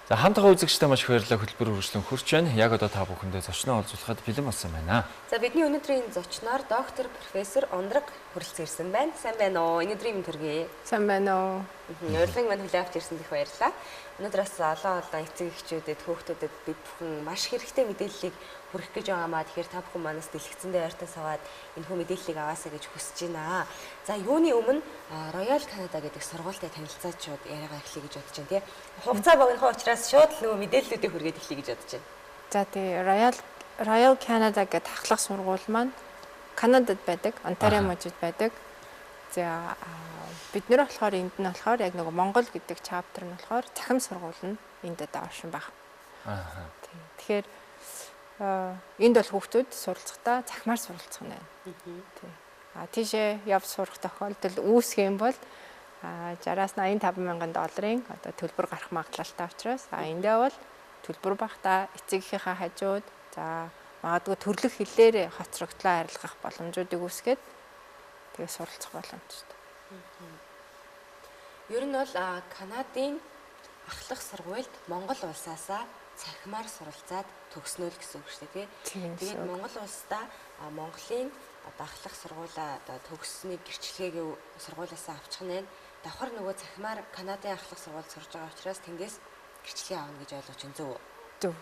За хамтдаа үзэгчтэй маш их баярлалаа, хөтөлбөр үргэлжлэн хүрч байна. Яг одоо та бүхэндээ зочноо олзуулахад бэлэн болсон байна. За бидний өнөөдрийн зочноор доктор профессор Ондраг хүрэлцэн ирсэн байна. Сайн байна уу? Өнөөдрийн мэнд төргий. Сайн байна уу? Урилгын манд хүлээн авч ирсэн их баярлалаа. Өнөөдөр бас олон эцэг эхчүүдэд, хүүхдүүдэд бид бүхэн маш хэрэгтэй мэдээллийг хүргэх гэж байгаамаа. Тэгэхээр та бүхэн манаас дэлгэцэндээ ойртон саваад энэхүү мэдээллийг аваасаа гэж хүсэж байна. За юуны өмнө Royal Canada гэдэг сургуультай танилцаачуд яриагаа эхлэе гэж бодож байна тий. Хугацаа богинохон учраас шууд нөгөө мэдээллүүдийг хүргээд эхлэе гэж бодож байна. За тий Royal Canada гэдэг ахлах сургууль маань Канадад байдаг, Онтарио мужид байдаг. За бид нэр болохоор энд нь болохоор яг нөгөө Монгол гэдэг чаптер нь болохоор цахим сургууль нь энд одоо оршин баг. Тэгэхээр энд бол хүүхдүүд суралцахдаа цахимаар суралцах нь байна. Тий. Тийшээ явж сурах тохиолдол үүсэх юм бол 60-аас 85 мянган долларын одоо төлбөр гарах магадлалтай учраас эндээ бол төлбөр багтаа эцэг эхийнхээ хажууд за магадгүй төрлөх хэлээр хоцрогдлоо арилгах боломжуудыг үүсгээд тэгээ суралцах боломжтой. Ер нь бол Канадын ахлах сургуульд Монгол улсаасаа цахимаар суралцаад төгснө л гэсэн үг шүү дээ тий. Тэгээд Монгол улсдаа Монголын ахлах сургуулаа төгссөний гэрчлэгээ сургуулиасаа авчих нь давхар нөгөө цахимаар Канадын ахлах сургуульд сурж байгаа учраас тэндээс гэрчлэгээ аавна гэж ойлгож байна зөв үү? Зөв.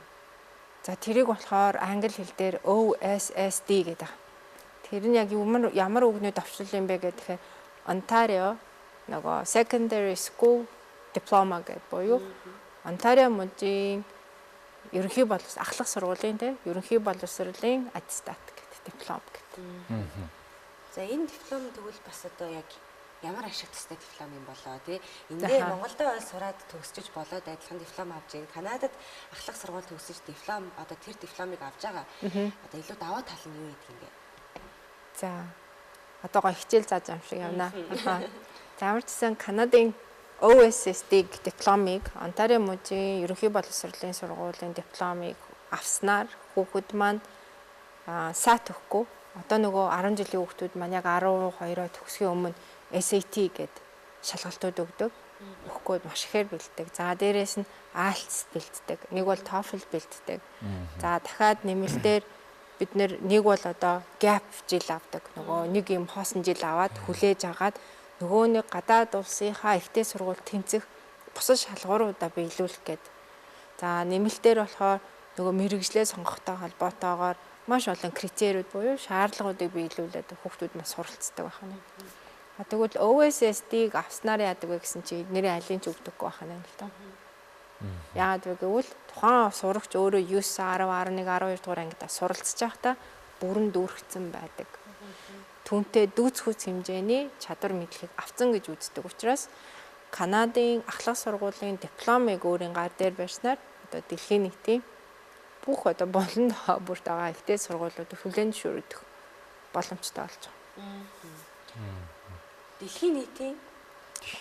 За тэрийг болохоор англи хэл дээр OSSD гэдэг. Тэр нь яг ямар үгнүүд авчрал юм бэ гэхээр Ontario нөгөө Secondary School Diploma гэдэг буюу Ontario мужийн ерөнхий боловсрол ахлах сургуулийн те ерөнхий боловсролын аттестат гэдэг диплом гэдэг. За энэ диплом тэгвэл бас одоо яг ямар ашиг тустай диплом юм болоо тий. Эндээ Монголд бол сураад төгсөж болоод адилхан диплом авч ийн. Канадад ахлах сургууль төгсөж диплом одоо тэр дипломыг авч байгаа. Одоо илүү даваа тал нь юу гэдэг юм бэ? За одоо гоё хичээл зааж юм шиг явна. За ямар ч гэсэн Канадын OSSD дипломыг Онтарио мужийн ерөнхий боловсролын сургуулийн дипломыг авснаар хүүхэд маань саат өгөхгүй. Одоо нөгөө 10 жилийн хүүхдүүд маань яг 12-оо төгсхийн өмнө SAT гэдэг шалгалтууд өгдөг. Өгөхгүй маш ихээр бэлддэг. За дээрээс нь IELTS бэлддэг. Нэг бол TOEFL бэлддэг. За дахиад нэмэлтээр бид нэг бол одоо gap жил авдаг. Нөгөө нэг юм хоосон жил аваад хүлээж агаад нөгөө нэг гадаад улсынхаа ихтэй сургууль тэнцэх бусад шалгууруудаа биелүүлэх гээд. За нэмэлтээр болохоор нөгөө мэрэгжлээ сонгохтой холбоотойгоор маш олон критериуд буюу шаардлагуудыг биелүүлээд хүүхдүүд маань суралцдаг байна. Тэгвэл OSSD-г авснаар яадаг вэ гэсэн чи эднэрийн алийг ч өгдөггүй байна л да. Яагаад вэ гэвэл тухайн сурагч өөрөө 9, 10, 11, 12 дугаар ангидаа суралцж байхдаа бүрэн дүүргэсэн байдаг. Түүнтэй дүүц хүч хэмжээний чадвар мэдлэгийг авсан гэж үздэг учраас Канадын ахлах сургуулийн дипломыг өөрийн гар дээр барьснаар одоо дэлхийн нийтийн бүх одоо болон бүрт байгаа ихтэй сургуулиуд хүлээн зөвшөөрөх боломжтой болж байгаа. Дэлхийн нийтийн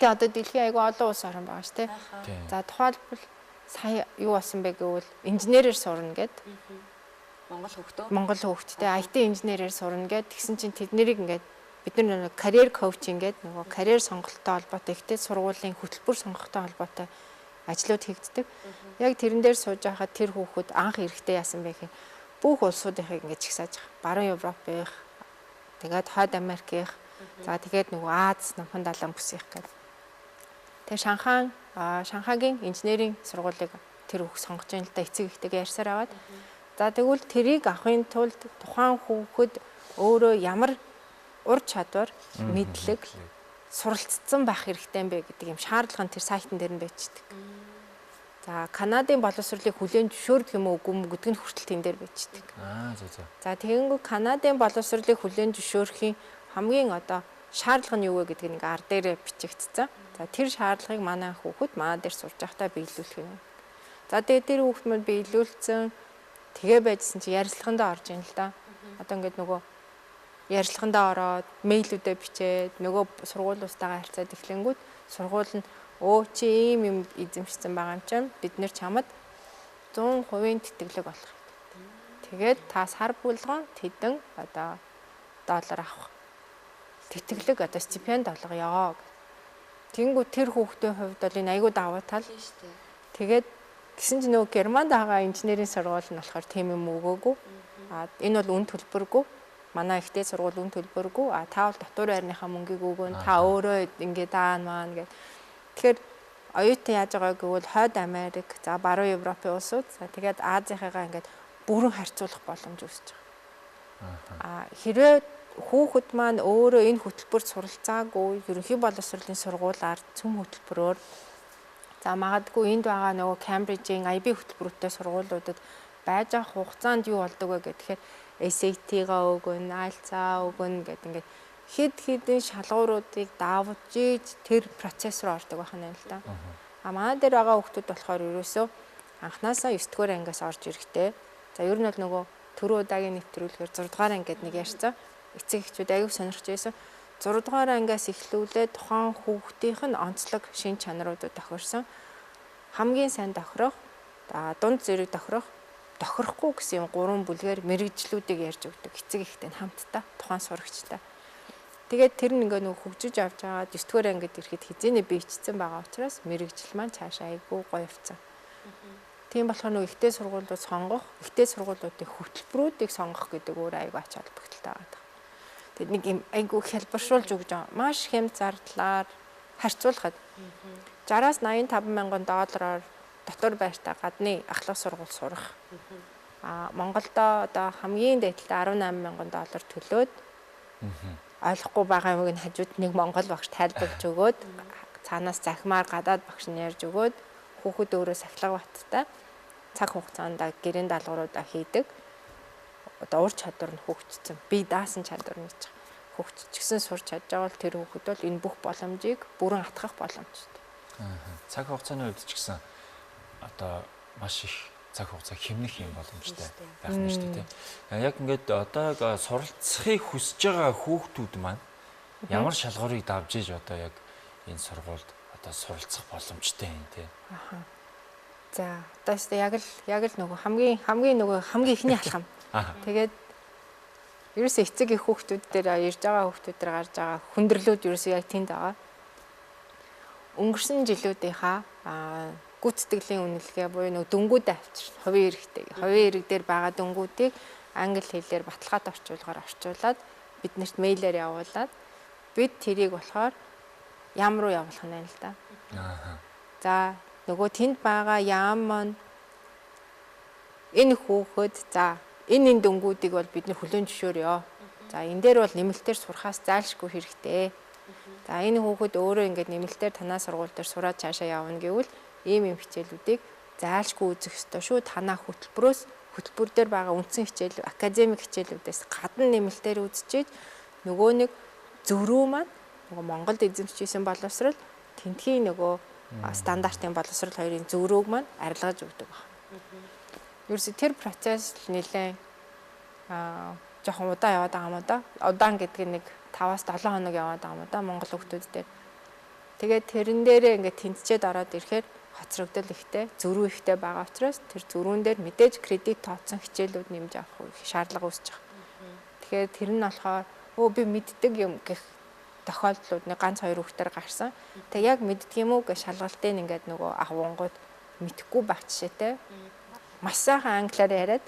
тэгээ одоо дэлхийн айгүй олон улс орн байгаа шүү дээ. За тухайлбал сая юу болсон бэ гэвэл инженерээр сурна гэд. Монгол хүүхдтэй IT инженерээр сурна гэд тэгсэн чинь тэднийг ингээд бид нар карьер коучинг гэдэг нөгөө карьер сонголттой холбоотой ихтэй сургуулийн хөтөлбөр сонгохтой холбоотой ажлууд хийгддэг. Яг тэрэн дээр сууж байхад тэр хүүхэд анх эрэхтэй яасан бэ гэхээр бүх улсуудынхыг ингээд чигсааж байгаа. Баруун Европынх, тэгээд Хойд Америкийнх, за тэгээд нөгөө Аз, Номхон далайн бүсийнх гэдэг. Тэгээд Шанхайгийн инженерийн сургуулийг тэр хүүхд сонгож байна л да эцэг ихтэйгээ ярьсаар аваад. За тэгвэл тэрийг авахын тулд тухайн хүүхэд өөрөө ямар ур чадвар, мэдлэг суралцсан байх хэрэгтэй юм бэ гэдэг юм шаардлага нь тэр сайтн дээр нь байждаг. За Канадын боловсролыг хүлээн зөвшөөрөх юм уу үгүй юм гэдг нь хүртэл тэн дээр байждаг. За тэгэнгүүт Канадын боловсролыг хүлээн зөвшөөрөхийн хамгийн одоо шаардлага нь юу вэ гэдгийг нэг ар дээр бичигдсэн. За тэр шаардлагыг манай хүүхэд манай дээр сурж байхдаа биелүүлэх юм. За тэгээд тэр хүүхэд маань биелүүлсэн тэгээ байжсэн чи ярилцлагандаа орж ийн л да. Одоо ингээд нөгөө ярилцлагандаа ороод мэйлүүдээ бичээд нөгөө сургуулиустайгаа харьцаад эхлэнгүүт сургууль нь чи ийм юм эзэмшсэн байгаа юм чинь бид нэр чамд 100% тэтгэлэг болох. Тэгээд та сар болгон тэдэн одоо доллар авах. Тэтгэлэг одоо стипенд олгоё. Тэнгүү тэр хүүхдийн хувьд бол энэ айгүй даваа тал. Тэгээд Гэсэн чинь нөгөө Германд байгаа инженерийн сургууль нь болохоор тийм юм өгөөгүй. Энэ бол үн төлбөргүй. Манай ихтэй сургууль үн төлбөргүй. Та бол дотор байрныхаа мөнгийг өгөн та өөрөө ингээд даана маань гэх. Тэгэхээр оюутан яаж байгаа гэвэл хойд Америк, за баруун Европын улсууд, за тэгээд Азийнхаагаа ингээд бүрэн харьцуулах боломж үүсэж байгаа. Хэрвээ хүүхэд маань өөрөө энэ хөтөлбөрт суралцаагүй, ерөнхий боловсролын сургуулиар цөм хөтөлбөрөөр за магадгүй энд байгаа нөгөө Cambridge-ийн IB хөтөлбөртэй сургуулиудад байж байгаа хугацаанд юу болдог вэ гэхээр SAT-га өгөн, IELTS-аа өгөн гэдэг ингээд хэд хэдэн шалгууруудыг давж ийж тэр процесс руу ордог байна л да. Манай дээр байгаа хүүхдүүд болохоор ерөөсөө анханасаа 9 дугаар ангиас орж ирэхтэй. За ер нь бол нөгөө түрүү удаагийн нэвтрүүлгээр 6 дугаар анги гэдэг нэг ярьсан. Эцэг эхчүүд аягүй сонирхож байсан. 6 дугаар ангиас эхлүүлээд тухайн хүүхдийнх нь онцлог шин чанаруудад тохирсон. Хамгийн сайн тохирох, дунд зэрэг тохирохгүй гэсэн юм 3 бүлгээр мэрэгжлүүдийг ярьж өгдөг. Эцэг эхтэй хамтдаа тухайн сурагчтай. Тэгээд тэр нэг нөгөө хөгжиж авч байгаа 9 дугаар ангид ирэхэд хизээний биечсэн байгаа учраас мэрэгжил маань цаашаа айгүй гоё явцсан. Тийм болохоор нөгөө ихтэй сургуулиуд сонгох, ихтэй сургуулиудын хөтөлбөрүүдийг сонгох гэдэг өөр айгүй ач холбогдолтой байгаа. Тэгэд нэг юм айгүй хэлбэршүүлж өгж байгаа. Маш хямд зардлаар харьцуулахад 60-аас 85 мянган доллараар дотор байртай гадны ахлах сургууль сурах. Монголдо одоо хамгийн дээдлээ 18 мянган доллар төлөөд ойлгохгүй байгаа юмыг нь хажууд нэг монгол багш тайлбарлаж өгөөд цаанаас захимаар гадаад багш нь ярьж өгөөд хүүхэд өөрөө сахилга баттай цаг хугацаанд гэрийн даалгавруудаа хийдэг. Одоо ур чадвар нь хөгжсөн. Би даасан чадвар нь гэж хөгжчихсэн сурч чадж байгаа бол тэр хүүхэд бол энэ бүх боломжийг бүрэн атгах боломжтой. Цаг хугацааны үед ч гэсэн одоо маш их цаг хугацаа хэмнэх юм боломжтой байх нь шүү дээ. Яг ингээд одоо суралцахыг хүсэж байгаа хүүхдүүд маань ямар шалгуурыг давж иж одоо яг энэ сургуульд одоо суралцах боломжтой юм тий. За одоо яг л нөгөө хамгийн ихний алхам. Тэгээд ерөөсөө эцэг их хүүхдүүд дээр ирж байгаа хүүхдүүд дээр гарч байгаа хүндрэлүүд ерөөсөө яг тэнд байгаа. Өнгөрсөн жилүүдийнхаа гүйцэтгэлийн үнэлгээ буюу нөгөө дөнгүүдээ авчирсан. Хувийн эрэг дээр байгаа дөнгүүдийг англи хэлээр баталгаатай орчуулаад биднэрт мэйлээр явуулаад бид тэрийг болохоор яам руу явуулах нь л да. За нөгөө тэнд байгаа яам маань энэ хүүхэд за энэ дөнгүүдийг бол бид нэр хүлээн зөвшөөрөө. За энэ дээр бол нэмэлтээр сурахаас зайлшгүй хэрэгтэй. За энэ хүүхэд өөрөө ингээд нэмэлтээр танаа сургууль дээр сураад цаашаа явна гэвэл ийм хичээлүүдийг зайлшгүй үзэх ёстой шүү. Танаа хөтөлбөр дээр байгаа үндсэн хичээл, академик хичээлүүдээс гадна нэмэлтээр үзчихээд нөгөө нэг зөрүү маань нөгөө Монголд эзэмшижсэн боловсрол тентхийн нөгөө стандартын боловсрол хоёрын зөрүүг маань арилгаж өгдөг байна. Ерөөсө тэр процесс нэлээд жоохон удаа яваад байгаа юм да. Удаан гэдэг нь нэг 5-аас 7 хоног яваад байгаа юм да Монгол хүүхдүүд дээр. Тэгээд тэрэн дээрээ ингээд тэнцчээд ороод ирэхээр хоцрогдол ихтэй, зөрүү ихтэй байгаа учраас тэр зөрүүн дээр мэдээж кредит тооцсон хичээлүүд нэмж авах шаардлага үүсэж байгаа. Тэгэхээр тэр нь болохоор би мэддэг юм гэх тохиолдлууд нэг ганц хоёр хүүхдээр гарсан. Тэг яг мэддэг юм уу гэж шалгалтыг ингээд нөгөө агуунгууд мэдхгүй байх жишээтэй. Маш сайхан англиар яриад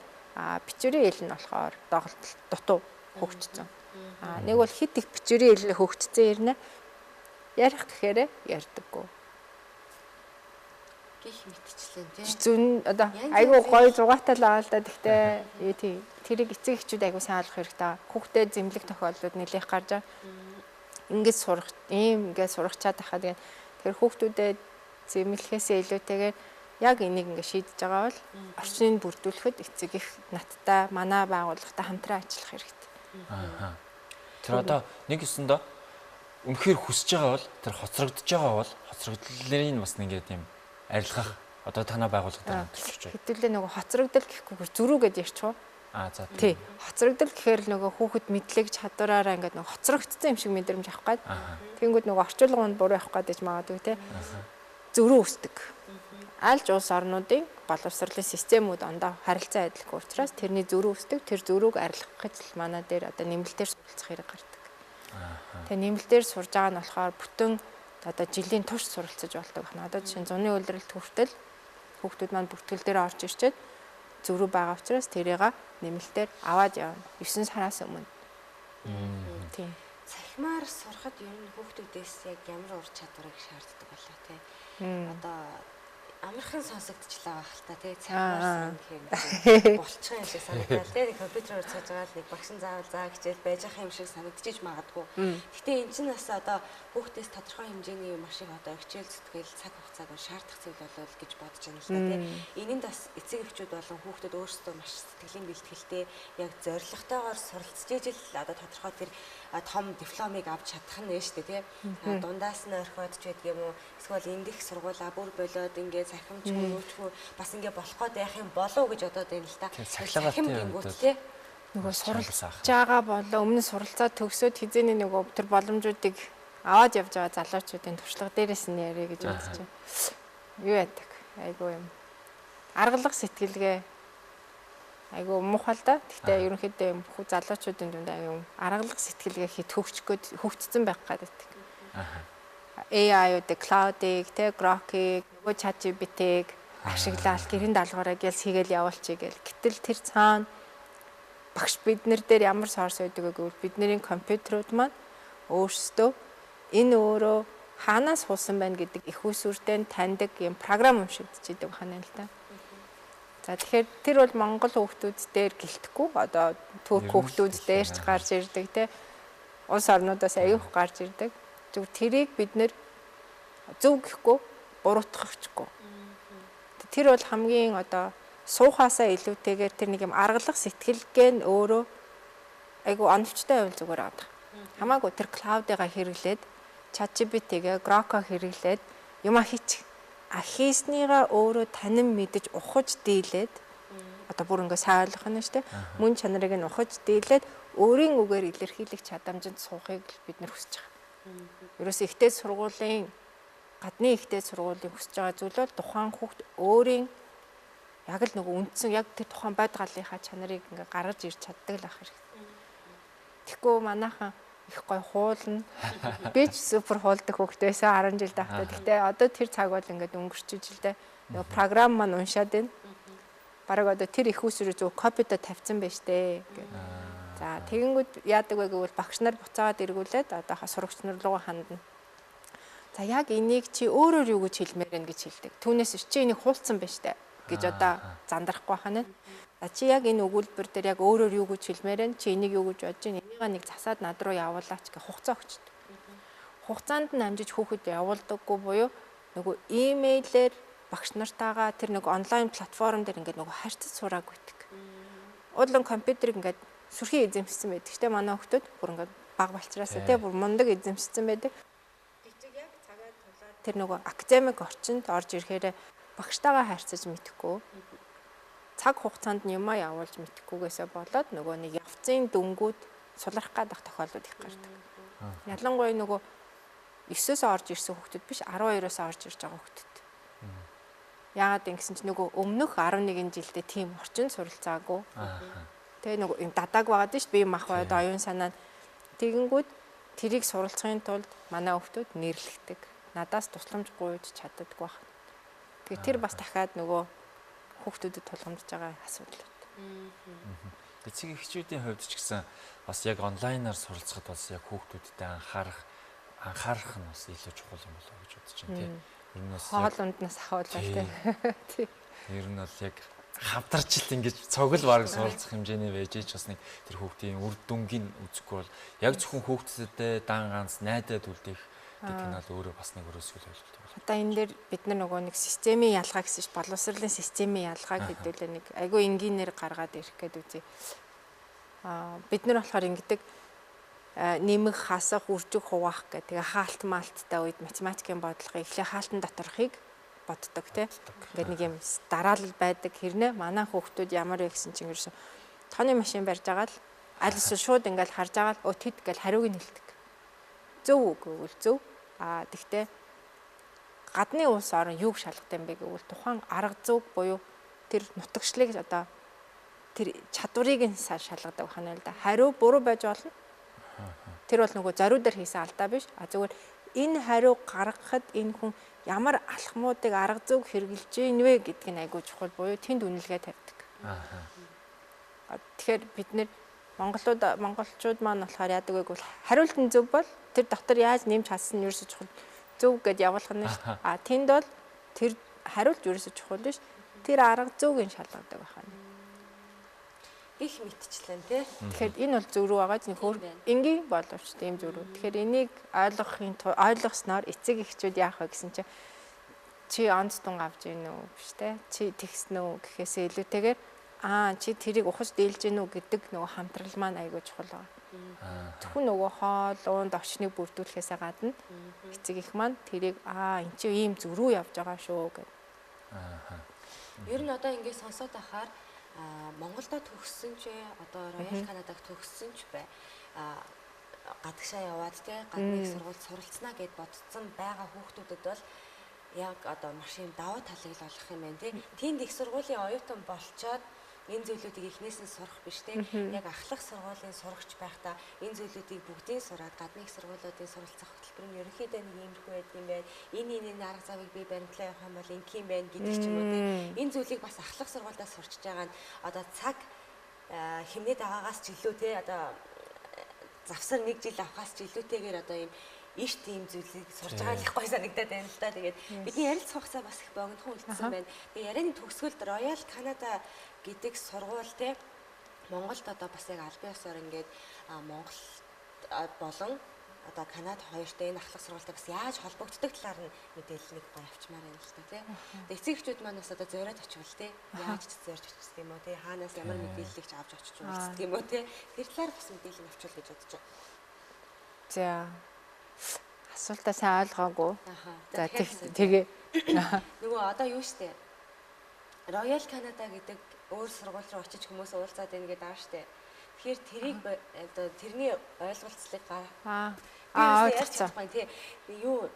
бичвэрийн хэл нь болохоор доголдол дутуу хөгжсөн. Нэг бол хит их бичвэрийн хэл хөгжсөн ирнэ. Ярих гэхээр ярьдаггүй. Гих мэдчлэн тий. Зүн одоо айгүй гоё зугаатай л аа л да. Гэхдээ тий тэрийг эцэг эхчүүд айгүй сайн ойлгох хэрэгтэй. Хүүхдээ зэмлэх тохиолдлууд нэлээх гарч байгаа. Ингээд сурах чад хахад тэр хүүхдүүдэд зэмлэхээсээ илүүтэйгээр яг энийг ингээд шийдэж байгаа бол орчныг бүрдүүлэхэд эцэг их надтай манай байгууллагатай хамтран ажиллах хэрэгтэй. Тэр одоо нэг өсөндөө үнэхээр хүсэж байгаа бол тэр хоцрогдож байгаа бол хоцрогдлын бас нэг юм арилгах одоо танаа байгууллагатай хамтарч байна. Хэдүүлээ нөгөө хоцрогдол гэхгүй зөрүү гэж ярьчих уу? За тий. Хоцрогдол гэхээр нөгөө хүүхэд мэдлэг чадвараараа ингээд нөгөө хоцрогдсон юм шиг мэдрэмж авах гээд тэнгүүд нөгөө орчуулганд буруу явах гээд гэж магадгүй тий. Зөрүү үүсдэг. Альж улс орнуудын боловсролын системүүд ондоо харилцаа адилгүй учраас тэрний зөрүү үүсдэг. Тэр зөрүүг арилгах гэж манай дээр одоо нэмэлтээр суралцах хэрэг гардаг. Тэгээ нэмэлтээр сурж байгаа нь болохоор бүтэн одоо жилийн турш суралцаж болдог байна. Одоо жишээ нь зуны үйлрэлт хүртэл хүүхдүүд маань бүртгэл дээр орж ирчээд зүрх байгаа учраас тэрийг нэмэлтээр аваад явна. 9 сараас өмнө. Тийм. Цахимаар сурахад ер нь хүүхдүүдээс яг ямар ур чадварыг шаарддаг болоо те. Одоо амархан сонсогдчихлаа байх л та тий цахимаар гэхээр болчих юм шиг санагдал тий компьютероор цааж байгаа л нэг багшин заавал заа хичээл байж ах юм шиг санагдчихж магадгүй. Гэтэ эн чинь бас одоо хүүхдээс тодорхой хэмжээний маш их одоо хичээл зүтгэл цаг хугацааг шаардах зүйл болол гэж бодож байна л та тий. Энэнд бас эцэг эхчүүд болон хүүхдүүд өөрсдөө маш сэтгэлийн бэлтгэлтэй яг зорилготойгоор суралцж ижил одоо тодорхой тэр том дипломыг авч чадах нь нэ штэ тий. Дундаас нь орхиод ч байдаг юм уу эсвэл эндих сургуулаа бүр болоод ингээд цахимчгүй юучгүй бас ингээд болох гээд байх юм болов гэж бодоод байна л да. Цахим гингүүт тий. Нөгөө суралцж байгаа болоо өмнө суралцаа төгсөөд хизээний нөгөө тэр боломжуудыг аваад явж байгаа залуучуудын туршлага дээрээс нь яриа гэж бодож байна. Юу яадаг? Айгуу юм. Аргалах сэтгэлгээ айгуу муухай л да. Гэхдээ ерөнхийдөө юм бүх залуучуудын дунд аюу аргалах сэтгэлгээ хит хөгжцсөн байх гэдэг. AI-уудыг, cloud-ыг, Grok-ыг, нөгөө ChatGPT-г ашиглаад гэрийн даалгавраа гээл хийгээл явуулчих гээл. Гэтэл тэр цаана багш биднэр дээр ямар сорс байдаг вэ гэвэл бидний компьютерууд маань өөрсдөө энэ өөрөө хаанаас хуусан байна гэдэг их усүртэй таньдаг юм програм уншигдчихэдэг ханаа л та. За тэгэхээр тэр бол Монгол хүүхдүүд дээр гэлтэхгүй одоо Турк хүүхдүүд дээр ч гарч ирдэг те. Улс орнуудаас аюух гарч ирдэг. Зөв тэрийг бид нэр зөв гэхгүй буруутгахчгүй. Тэр бол хамгийн одоо суухаасаа илүүтэйгээр тэр нэг юм аргалах сэтгэлгээ нь өөрөө айгу оновчтой байвал зүгээр авдаг. Хамаагүй тэр клаудыгаа хэрэглээд ChatGPT-гээ Grok-о хэрэглээд юма хийчих. Хийснийгаа өөрөө танин мэдэж ухаж дийлээд одоо бүр ингээ сайн ойлгох нь шүү дээ. Мөн чанарыг нь ухаж дийлээд өөрийн үгээр илэрхийлэх чадамжинд суухыг бид нар хүсэж байгаа. Ерөөс ихтэй сургуулийн гадны ихтэй сургуулийн хүсэж байгаа зүйл бол тухайн хүүхд өөрийн яг л нөгөө үндсэн яг тэр тухайн байдгалынхаа чанарыг ингээ гаргаж ирж чаддаг л ах хэрэгтэй. Тэгэхгүй манайхан их гой хуулна. Би ч супер хуулдаг хүүхд байсан 10 жил тахтаа. Гэхдээ одоо тэр цаг бол ингээд өнгөрчиж л дээ. Нөгөө програм маань уншаад байна. Бараг одоо тэр их усруу зөв копидо тавьсан байж тээ. За тэгэнгүүт яадаг вэ гэвэл багш нар буцаагаад эргүүлээд одоо сурагч нар руу хандна. За яг энийг чи өөрөөр юу гэж хэлмээр байна гэж хэлдэг. Түүнээс чи энийг хуулцсан байж тээ гэж одоо зандрахгүй хана. За чи яг энэ өгүүлбэр дээр яг өөрөөр юу гэж хэлмээр байна? Чи энийг юу гэж бодож байна? Энийг нэг засаад над руу явуулаач гэх хугацаа өгчдөг. Хугацаанд нь амжиж хүүхэд явуулдаггүй буюу нөгөө имэйлээр багш нартайгаа тэр нэг онлайн платформ дээр ингээд нөгөө харьцаж сураагүй байдаг. Уудлан компьютерыг ингээд сүрхий эзэмшсэн байдаг. Гэтэ манай хүүхдүүд бүр ингээд баг балчраасаа тий бүр мундаг эзэмшсэн байдаг. Тэгчиг яг цагаад тулаад тэр нөгөө академик орчинд орж ирэхээр багштайгаа харьцаж мэдэхгүй. Цаг хугацаанд нь юмаа явуулж мэдэхгүйгээсээ болоод нөгөө нэг явцын дөнгүүд сулрах гадах тохиолдол их гардаг. Ялангуяа нөгөө 9-оос орж ирсэн хүүхдүүд биш 12-оос орж ирж байгаа хүүхдүүд. Яагаад ингэсэн чинь нөгөө өмнөх 11 жилдээ тийм орчин суралцаагүй. Тэгээ нөгөө юм дадааг байгаад ш бие мах байд оюун санаа тэгэнгүүт тэрийг суралцахын тулд манай хүүхдүүд нэрлэгдэг. Надаас тусламж гуйж чаддаггүй байна. Тэгээ тэр бас дахиад нөгөө хүүхдүүдэд тулгамдж байгаа асуудал. Эцэг эхчүүдийн хувьд ч гэсэн бас яг онлайнаар суралцахад бас яг хүүхдүүдтэй анхаарах нь бас илүү чухал юм болоо гэж бодож байна тийм. Ер нь бас хоолунднаас ахуулаад тийм. Ер нь бол яг хамтарч л ингэж цогл бараг суралцах хэмжээний байж ч бас нэг тэр хүүхдийн үр дүнгийн үзэхгүй бол яг зөвхөн хүүхдтэд дан ганц найдаад үлдэх гэх нь бол өөрөө бас нэг өрөөсгөл ойлголт байна. Одоо энэ дээр бид нар нөгөө нэг системийн ялгаа гэсэн чинь боловсролын системийн ялгаа гэдүүлээ нэг айгүй энгийнээр гаргаад ирэх гээд үзье. Бид нар болохоор ингэдэг нэмэг хасах үржих хуваах гэх тэгээ хаалт маалттай үед математикийн бодлогыг эхлээ хаалтан доторхыг боддог тийм. Ингээд нэг юм дараалал байдаг хэрнээ манай хүүхдүүд ямар вэ гэсэн чинь ерөөсө тооны машин барьж байгаа л аль эсвэл шууд ингээд харж байгаа л тэд гэж хариуг нь хэлдэг. Зөв үгүй зөв. Тэгтээ гадны улс орн юуг шалгадаг юм бэ гэвэл тухайн арга зүйг буюу тэр нутагшлыг одоо тэр чадварыг нь шалгадаг ханаа л да. Хариу буруу байж болно. Тэр бол нөгөө зориудаар хийсэн алдаа биш. Зүгээр энэ хариу гаргахад энэ хүн ямар алхмуудыг арга зүг хэрэгжилж ийнвэ гэдг нь айгүй чухал буюу тэнд үнэлгээ тавьдаг. Тэгэхээр бид нэр монголчууд маань болохоор яадаг вэ гэвэл хариулт нь зөв бол тэр дотор яаж нэмж хассан нь ерөөсөж чухал зөв гэд явуулах нь шүү дээ. Тэнд бол тэр хариулт ерөөсөж чухал биш. Тэр арга зүйн шалгадаг байна. Их мэдчлэн тий. Тэгэхээр энэ бол зөв рүү байгаа ч нэг хөөр энгийн боловч тийм зөв рүү. Тэгэхээр энийг ойлгосноор эцэг эхчүүд яах вэ гэсэн чинь чи онцтон авч ийн үү биш те. Чи тэгснэ үү гэхээсээ илүүтэйгээр чи тэрийг ухаж дийлж гин үү гэдэг нөгөө хамтрал маань айгүй чухал байгаа. Зөвхөн нөгөө хоол уунд очныг бүрдүүлэхээсээ гадна эцэг их маань тэрийг эн чи ийм зөв рүү явж байгаа шүү гэдэг. Ер нь одоо ингээд сонсоод байхаар Монголдо төгссөн ч одоо Royal Canada-г төгссөн ч бай гадагшаа яваад те гадны сургуульд суралцсанаа гэд бодсон байгаа хүүхдүүдэд бол яг одоо маш юм давуу талыг л олох юм байна те. Тэнд их сургуулийн оюутан болчоод энэ зүйлүүдийг эхнээс нь сурах биш те. Яг ахлах сургуулийн сурагч байхдаа энэ зүйлүүдийг бүгдийг сураад гадны их сургуулиудын суралцах хөтөлбөр нь ерөнхийдөө нэг иймэрхүү байд юм байна. Энэ арга завыг би баримтлаа явах юм бол ингэх юм байна гэдэг ч юм уу те. Энэ зүйлийг бас ахлах сургуульдаа сурчиж байгаа нь одоо цаг хэмнээд байгаагаас ч илүү те одоо завсар 1 жил авахаас ч илүүтэйгээр одоо ийм иш тийм зүйлийг сурч байгаа их гой санагдаад байна л да. Тэгээд бидний ярилцах хугацаа бас их богинохон үлдсэн байна. Тэгээд ярианы төгсгөлд Royal Canada гэдэг сургууль те Монголд одоо бас яг аль биесээр ингээд Монгол болон одоо Канада хоёртой энэ ахлах сургуультай бас яаж холбогддог талаар нь мэдээлэл нэг гоё авчмаар байна л да тий. Тэгээд эцэг эхчүүд маань бас одоо зориод очивол тий яаж ч зорж очиж юм уу тий хаанаас ямар мэдээллийг ч авч очиж үздэг юм уу тий. Тэр талаар бас мэдээлэл авчвал гэж бодож байна. За асуултаа сайн ойлгоогүй. За тэгээ нөгөө одоо юу штэ Royal Canada гэдэг өөр сургууль руу очиж хүмүүс уулзаад байна гэдэг аа штэ. Тэгэхээр тэрийг одоо тэрний ойлголцлыг ойлгоцсон. Тий. Юу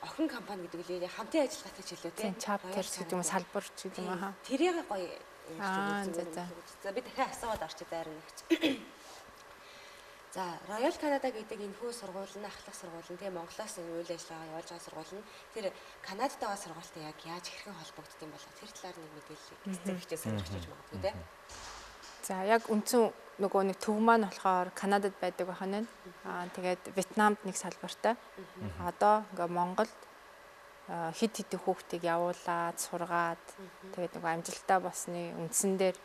охин компани гэдэг үгээр хамтын ажиллагаатай ч хэлээ тий. Chapters гэдэг юм салбар ч гэдэг юм аа. Тэрийг гоё за би дахиад асууад орчих дайрна гэж. За Royal Canada гэдэг энэхүү сургууль нь ахлах сургууль нь тий Монголоос энэ үйл ажиллагаа явуулж байгаа сургууль нь тэр Канадатайгаа сургуультай яг яаж хэрхэн холбогддог юм бол тэр талаар нэг мэдээлэл эцэг эхчээс сонирхож байж магадгүй тий. За яг үндсэн нөгөө нэг төв маань болохоор Канадад байдаг байна. Тэгээд Вьетнамд нэг салбартай. Одоо ингээ Монголд хид хидэх хүүхдийг явуулаад сургаад тэгээд нөгөө амжилттай болсны үндсэн дээр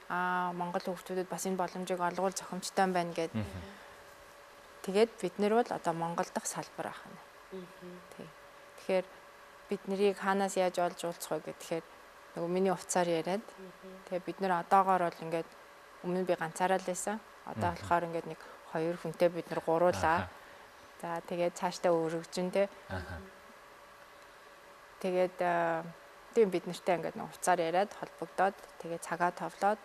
Монгол хүүхдүүдэд бас энэ боломжийг олгуул зохимжтой байна гэдэг. Тэгээд бид нэр бол одоо Монгол дахь салбар ахна. Тэгэхээр бид нарыг хаанаас яаж олж уулзах вэ гэхээр нөгөө миний уцаар яриад тэгээд бид нэр одоогоор бол ингээд өмнө би ганцаараа л байсан. Одоо болохоор ингээд нэг 2 хүнтэй бид нар гуруулаа. За тэгээд цаашдаа өргөжин тэ. Тэгээд тийм бид нартай ингээд нэг уцаар яриад холбогдоод тэгээд цагаа товлоод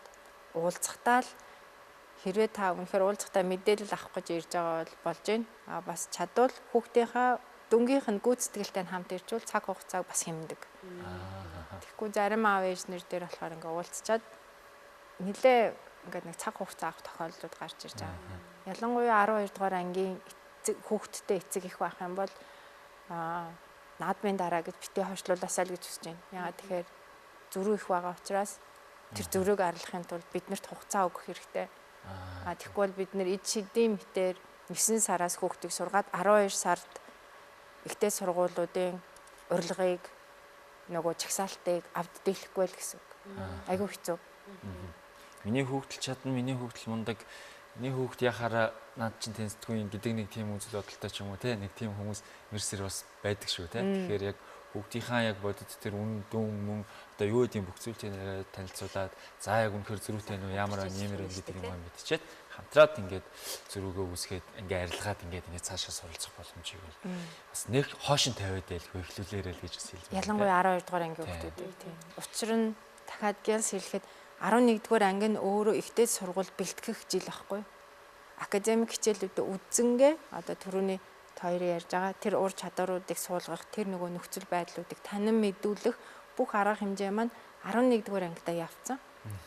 уулзахтаа л хэрвээ та үнэхээр уулзахтаа мэдээлэл авах гэж ирж байгаа бол болж байна. Бас чадвал хүүхдийнхаа дүнгийнх нь гүйцэтгэлтэй хамт иржүүл цаг хугацааг бас хэмндэг. Тэгэхгүй зарим аав ээжнэр дээр болохоор ингээд уулзчаад нэлээ ингээд нэг цаг хугацаа авах тохиолдлууд гарч ирж байгаа. Ялангуяа 12 дугаар ангийн хүүхдтэй эцэг их байх юм бол наадмын дараа гэж битээ хойшлуулаасаа л гэж хүсэж байна. Яагаад тэгэхээр зөрүү их байгаа учраас тэр зөрөөг арилгахын тулд биднэрт хугацаа өгөх хэрэгтэй. Тэгэхгүй бол бид нэр эд шидийн мэтээр 9 сараас хүүхдийг сургаад 12 сард ихтэй сургуулиудын урилгыг нөгөө чагсаалтыг авд дийлэхгүй л гэсэн үг. Айгүй хэцүү. Миний хүүхдэл чадна, миний хүүхдэл мундаг, миний хүүхд яхаараа над чинь тэнцдэггүй гэдэг нэг тийм үзэл бодолтой ч юм уу те нэг тийм хүмүүс мэрсэр бас байдаг шүү те. Тэгэхээр яг хүүхдийнхаа яг бодит тэр үн дүн мөн одоо юу гэдэг бүх зүйлтэй танилцуулаад за яг үнэхээр зөрүүтэй нь ямар нэмэр гэдэг юм мэдчихэд хамтраад ингээд зөрүүгөө үсгээд ингээд арилгаад ингээд цаашаа суралцах боломжийг бол бас нэг хоошин тавиад байлгүй эхлүүлээрэй л гэж бас хэлж байна. Ялангуяа 12 дугаар ангийн хүүхдүүдийг тийм. Учир нь дахиад гэлс хэлэхэд 11 дугаар анги нь өөрөө ихтэй сургууль бэлтгэх жил ахгүй. Академик хичээлүүдэд үдзэнгээ одоо түрүүний хоёрын ярьж байгаа тэр ур чадваруудыг суулгах, тэр нөгөө нөхцөл байдлуудыг танин мэдүүлэх бүх арга хэмжээ маань 11 дугаар ангидаа явцсан.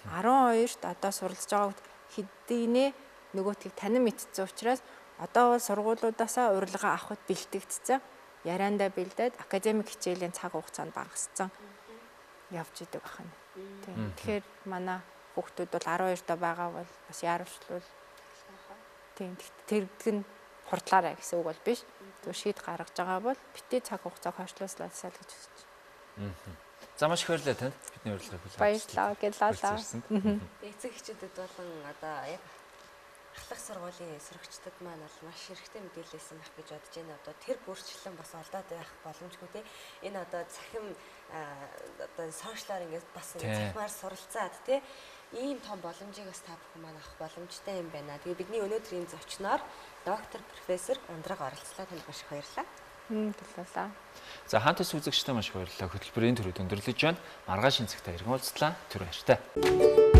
12-т одоо суралцж байгаа хэдийнэ нөгөөтгийг танин мэдсэн учраас одоо бол сургуулиудаасаа урилга авахд бэлтгэгдсэн. яриандаа бэлдээд академик хичээлийн цаг хугацаанд багассан явж идэг ахна. Тэгэхээр манай хүүхдүүд бол 12 доо байгаа бол бас яарвчлуул. Тийм тэрэг нь хурдлаарай гэсэн үг бол биш. Тэгвэл шийд гаргаж байгаа бол битгий цаг хугацааг хойшлуулсаа гэж хүсэж байна. За маш их баярлалаа танд. Бидний урилгыг хүлээн Баярлалаа. Гэлалаа. Эцэг эхчүүдэд болон одоо яг ахлах сургуулийн сурагчдад маань бол маш хэрэгтэй мэдээлэлсэн байх гэж бодож байна. Одоо тэр бүрчлэн бас олдоод байх боломжгүй тий. Энэ одоо цахим одоо сошиалар ингээд бас цахимаар суралцаад тий. Ийм том боломжийг бас та бүхэн маань авах боломжтой юм байна. Тэгээ бидний өнөөдрийн зочноор доктор профессор Ундраг оролцлоо. Танд маш их баярлалаа. Гэлалаа. За хаантас үзэгчтэй маш их баярлалаа. Хөтөлбөрийн төрөд өндөрлөж байна. Маргааш энэ цагтаа иргэн уулзлаа. Түр баяртай.